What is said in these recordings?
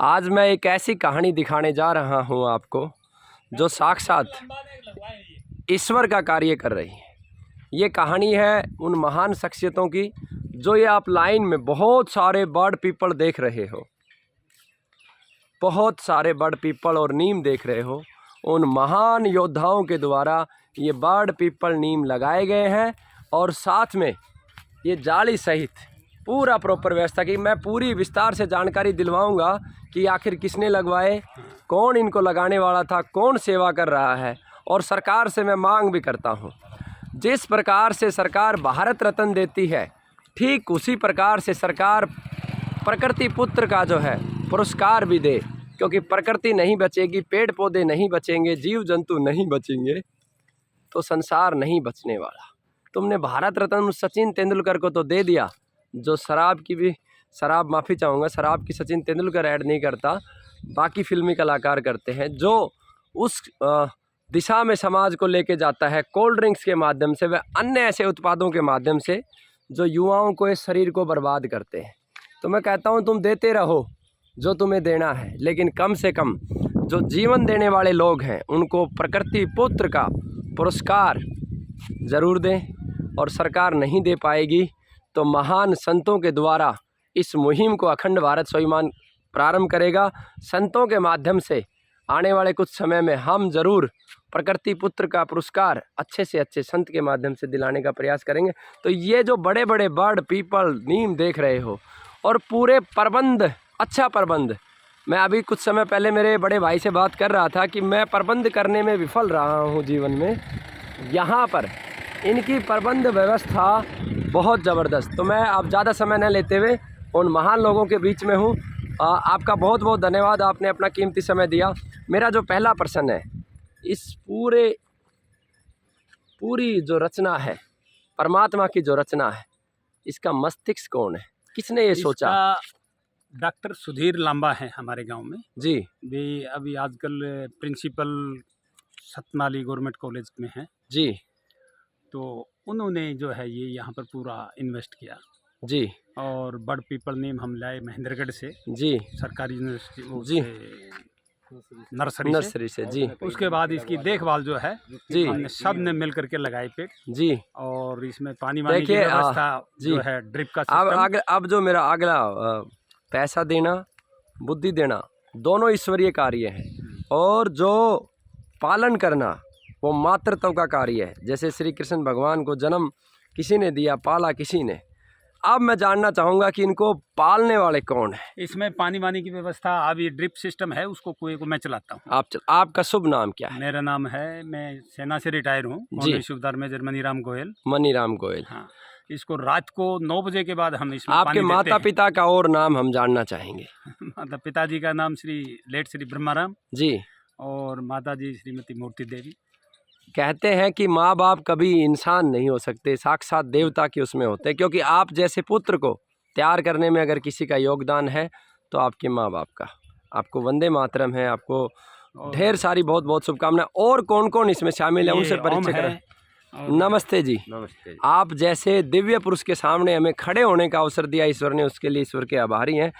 आज मैं एक ऐसी कहानी दिखाने जा रहा हूँ आपको जो साक्षात ईश्वर का कार्य कर रही है। ये कहानी है उन महान शख्सियतों की जो ये आप लाइन में बहुत सारे बर्ड पीपल देख रहे हो, बहुत सारे बर्ड पीपल और नीम देख रहे हो। उन महान योद्धाओं के द्वारा ये बर्ड पीपल नीम लगाए गए हैं और साथ में ये जाली सहित पूरा प्रॉपर व्यवस्था की। मैं पूरी विस्तार से जानकारी दिलवाऊंगा कि आखिर किसने लगवाए, कौन इनको लगाने वाला था, कौन सेवा कर रहा है। और सरकार से मैं मांग भी करता हूं, जिस प्रकार से सरकार भारत रत्न देती है ठीक उसी प्रकार से सरकार प्रकृति पुत्र का जो है पुरस्कार भी दे, क्योंकि प्रकृति नहीं बचेगी, पेड़ पौधे नहीं बचेंगे, जीव जंतु नहीं बचेंगे तो संसार नहीं बचने वाला। तुमने भारत रत्न सचिन तेंदुलकर को तो दे दिया, जो शराब की भी माफ़ी चाहूँगा, शराब की सचिन तेंदुलकर ऐड नहीं करता, बाकी फिल्मी कलाकार करते हैं, जो उस दिशा में समाज को लेके जाता है कोल्ड ड्रिंक्स के माध्यम से व अन्य ऐसे उत्पादों के माध्यम से जो युवाओं को इस शरीर को बर्बाद करते हैं। तो मैं कहता हूँ तुम देते रहो जो तुम्हें देना है, लेकिन कम से कम जो जीवन देने वाले लोग हैं उनको प्रकृति पुत्र का पुरस्कार ज़रूर दें। और सरकार नहीं दे पाएगी तो महान संतों के द्वारा इस मुहिम को अखंड भारत स्वाभिमान प्रारंभ करेगा। संतों के माध्यम से आने वाले कुछ समय में हम ज़रूर प्रकृति पुत्र का पुरस्कार अच्छे से अच्छे संत के माध्यम से दिलाने का प्रयास करेंगे। तो ये जो बड़े बड़े बर्ड पीपल नीम देख रहे हो और पूरे प्रबंध, अच्छा प्रबंध, मैं अभी कुछ समय पहले मेरे बड़े भाई से बात कर रहा था कि मैं प्रबंध करने में विफल रहा हूँ जीवन में। यहाँ पर इनकी प्रबंध व्यवस्था बहुत ज़बरदस्त। तो मैं अब ज़्यादा समय न लेते हुए उन महान लोगों के बीच में हूँ। आपका बहुत बहुत धन्यवाद, आपने अपना कीमती समय दिया। मेरा जो पहला प्रश्न है, इस पूरी जो रचना है, परमात्मा की जो रचना है, इसका मस्तिष्क कौन है, किसने ये सोचा? डॉक्टर सुधीर लांबा है हमारे गांव में जी। वे अभी आजकल प्रिंसिपल सतनाली गवर्नमेंट कॉलेज में हैं जी। तो उन्होंने जो है ये यहाँ पर पूरा इन्वेस्ट किया जी। और बर्ड पीपल नीम हम लाए महेंद्रगढ़ से, जी, सरकारी यूनिवर्सिटी जी, नर्सरी से जी। उसके बाद इसकी देखभाल जो है जी, हमने सब ने मिल करके लगाए पेड़। जी। और इसमें पानी वानी की देखिए, व्यवस्था जी, जो है ड्रिप का सिस्टम। अब जो मेरा अगला पैसा देना, बुद्धि देना, दोनों ईश्वरीय कार्य हैं और जो पालन करना वो मातृत्व का कार्य है। जैसे श्री कृष्ण भगवान को जन्म किसी ने दिया, पाला किसी ने। अब मैं जानना चाहूँगा कि इनको पालने वाले कौन है? इसमें पानी वानी की व्यवस्था, अब ये ड्रिप सिस्टम है, उसको कुएं को मैं चलाता हूँ। आपका शुभ नाम क्या है? मेरा नाम है, मैं सेना से रिटायर हूँ, सूबेदार मेजर मनीराम गोयल। मनीराम गोयल। हाँ, इसको रात को 9 बजे के बाद हम इसमें आपके माता पिता का और नाम हम जानना चाहेंगे। माता पिताजी का नाम श्री ब्रह्माराम जी और माता जी श्रीमती मूर्ति देवी। कहते हैं कि माँ बाप कभी इंसान नहीं हो सकते, साक्षात देवता के उसमें होते हैं, क्योंकि आप जैसे पुत्र को तैयार करने में अगर किसी का योगदान है तो आपके माँ बाप का। आपको वंदे मातरम है, आपको ढेर सारी बहुत बहुत शुभकामनाएं। और कौन कौन इसमें शामिल है उनसे परिचय करें। नमस्ते जी। नमस्ते। आप जैसे दिव्य पुरुष के सामने हमें खड़े होने का अवसर दिया ईश्वर ने, उसके लिए ईश्वर के आभारी हैं।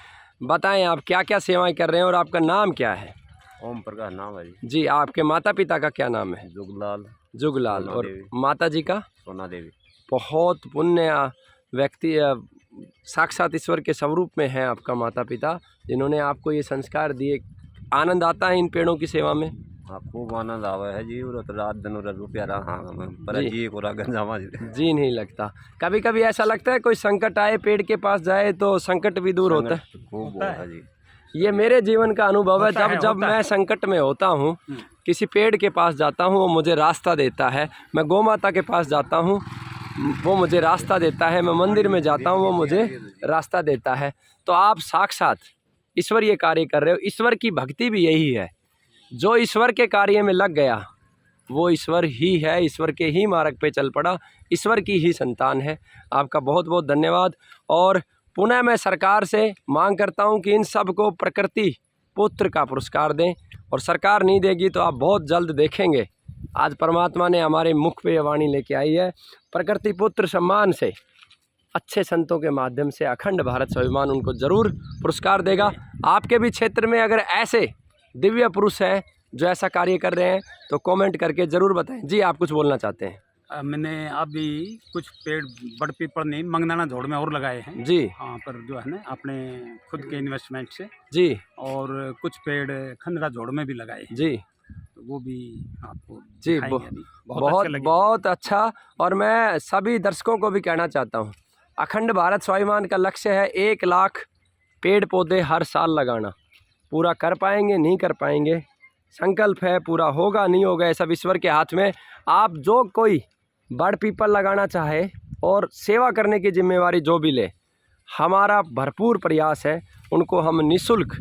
बताएं आप क्या क्या सेवाएं कर रहे हैं और आपका नाम क्या है? ओम प्रकाश नाम है जी। जी। आपके माता पिता का क्या नाम है? जुगलाल। और माता जी का? सोना देवी। बहुत पुण्य व्यक्ति, साक्षात ईश्वर के स्वरूप में है आपका माता पिता, जिन्होंने आपको ये संस्कार दिए। आनंद आता है इन पेड़ों की सेवा में? हाँ, खूब आनंद आवा है जी। और रात दिन रुपया रहा पर जी को गंजामा जी नहीं लगता। कभी कभी ऐसा लगता है कोई संकट आए पेड़ के पास जाए तो संकट भी दूर होता है? खूब होता है जी। ये मेरे जीवन का अनुभव है। जब मैं संकट में होता हूँ, किसी पेड़ के पास जाता हूँ, वो मुझे रास्ता देता है। मैं गौ माता के पास जाता हूँ, वो मुझे रास्ता देता है। मैं मंदिर में जाता हूँ, वो मुझे रास्ता देता है। तो आप साक्षात ईश्वरीय कार्य कर रहे हो। ईश्वर की भक्ति भी यही है, जो ईश्वर के कार्य में लग गया वो ईश्वर ही है, ईश्वर के ही मार्ग पे चल पड़ा, ईश्वर की ही संतान है। आपका बहुत बहुत धन्यवाद। और पुनः मैं सरकार से मांग करता हूं कि इन सब को प्रकृति पुत्र का पुरस्कार दें। और सरकार नहीं देगी तो आप बहुत जल्द देखेंगे। आज परमात्मा ने हमारे मुख पे ये वाणी लेके आई है, प्रकृति पुत्र सम्मान से अच्छे संतों के माध्यम से अखंड भारत स्वाभिमान उनको ज़रूर पुरस्कार देगा। आपके भी क्षेत्र में अगर ऐसे दिव्य पुरुष हैं जो ऐसा कार्य कर रहे हैं तो कमेंट करके ज़रूर बताएं। जी, आप कुछ बोलना चाहते हैं? मैंने अभी कुछ पेड़ बड़ पीपल नहीं मंगनाना झोड़ में और लगाए हैं जी हाँ, पर जो है ना अपने खुद के इन्वेस्टमेंट से, जी और कुछ पेड़ खंडरा झोड़ में भी लगाए हैं, जी तो वो भी आपको जी दिखाएंगे अभी। बहुत अच्छे लगे। बहुत अच्छा। और मैं सभी दर्शकों को भी कहना चाहता हूँ, अखंड भारत स्वाभिमान का लक्ष्य है 1 लाख पेड़ पौधे हर साल लगाना। पूरा कर पाएंगे नहीं कर पाएंगे, संकल्प है, पूरा होगा नहीं होगा ये सब ईश्वर के हाथ में। आप जो कोई बड़ पीपल लगाना चाहे और सेवा करने की जिम्मेवारी जो भी ले, हमारा भरपूर प्रयास है उनको हम निःशुल्क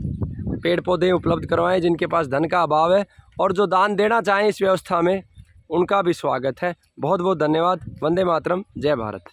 पेड़ पौधे उपलब्ध करवाएं जिनके पास धन का अभाव है, और जो दान देना चाहें इस व्यवस्था में उनका भी स्वागत है। बहुत बहुत धन्यवाद। वंदे मातरम, जय भारत।